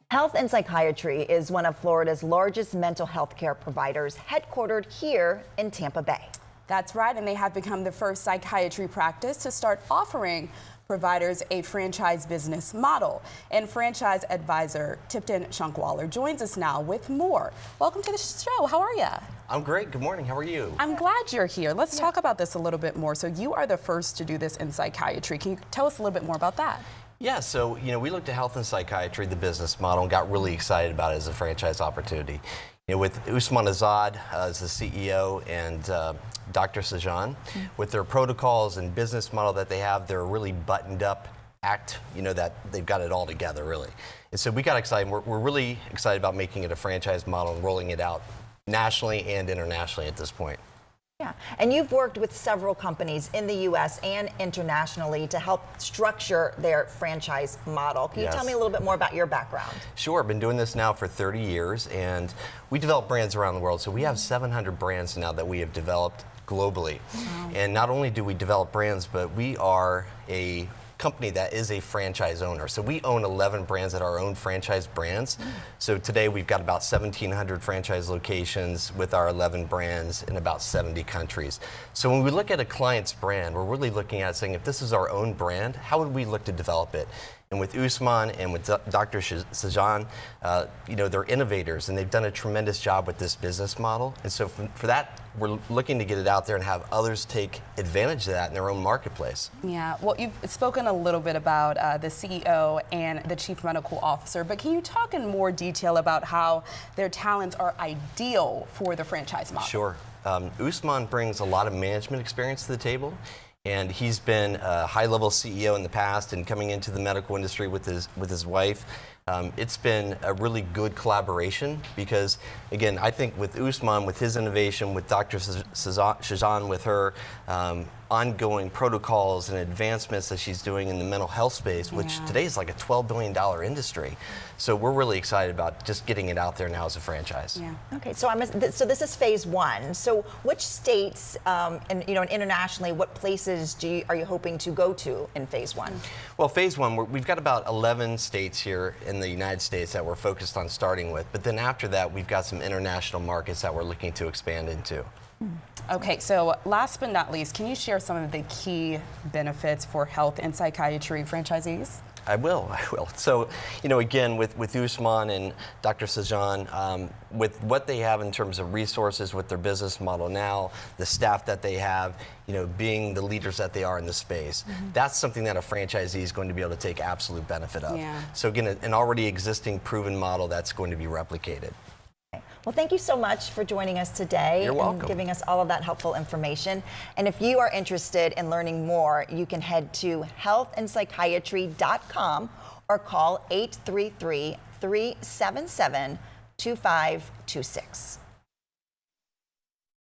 Health and Psychiatry is one of Florida's largest mental health care providers, headquartered here in Tampa Bay. That's right, and they have become the first psychiatry practice to start offering providers a franchise business model. And franchise advisor Tipton Shankwaller joins us now with more. Welcome to the show. How are you? I'm great. Good morning. How are you? I'm glad you're here. Let's talk about this a little bit more. So you are the first to do this in psychiatry. Can you tell us a little bit more about that? Yeah, so we looked at Health and Psychiatry, the business model, and got really excited about it as a franchise opportunity. With Usman Azad as the CEO and Dr. Sajan, with their protocols and business model that they have, they're a really buttoned up act, that they've got it all together, really. And so we got excited. We're really excited about making it a franchise model and rolling it out nationally and internationally at this point. Yeah, and you've worked with several companies in the U.S. and internationally to help structure their franchise model. Can you tell me a little bit more about your background? Sure. I've been doing this now for 30 years, and we develop brands around the world. So we have 700 brands now that we have developed globally. Wow. And not only do we develop brands, but we are a company that is a franchise owner. So we own 11 brands that are our own franchise brands. So today we've got about 1,700 franchise locations with our 11 brands in about 70 countries. So when we look at a client's brand, we're really looking at saying, if this is our own brand, how would we look to develop it? And with Usman and with Dr. Sajan, they're innovators and they've done a tremendous job with this business model. And so for that, we're looking to get it out there and have others take advantage of that in their own marketplace. Yeah, well, you've spoken a little bit about the CEO and the Chief Medical Officer, but can you talk in more detail about how their talents are ideal for the franchise model? Sure. Usman brings a lot of management experience to the table. And he's been a high-level CEO in the past, and coming into the medical industry with his wife, it's been a really good collaboration because, again, I think with Usman, with his innovation, with Dr. Shajan, with her ongoing protocols and advancements that she's doing in the mental health space, which today is like a $12 billion industry. So we're really excited about just getting it out there now as a franchise. Yeah. Okay, so so this is phase one. So which states and internationally, what places are you hoping to go to in phase one? Well, phase one, we've got about 11 states here in the United States that we're focused on starting with. But then after that, we've got some international markets that we're looking to expand into. Okay, so last but not least, can you share some of the key benefits for health and psychiatry franchisees? I will. So, again, with Usman and Dr. Sajan, with what they have in terms of resources with their business model now, the staff that they have, being the leaders that they are in the space, that's something that a franchisee is going to be able to take absolute benefit of. Yeah. So again, an already existing proven model that's going to be replicated. Well, thank you so much for joining us today. You're welcome. And giving us all of that helpful information. And if you are interested in learning more, you can head to healthandpsychiatry.com or call 833-377-2526.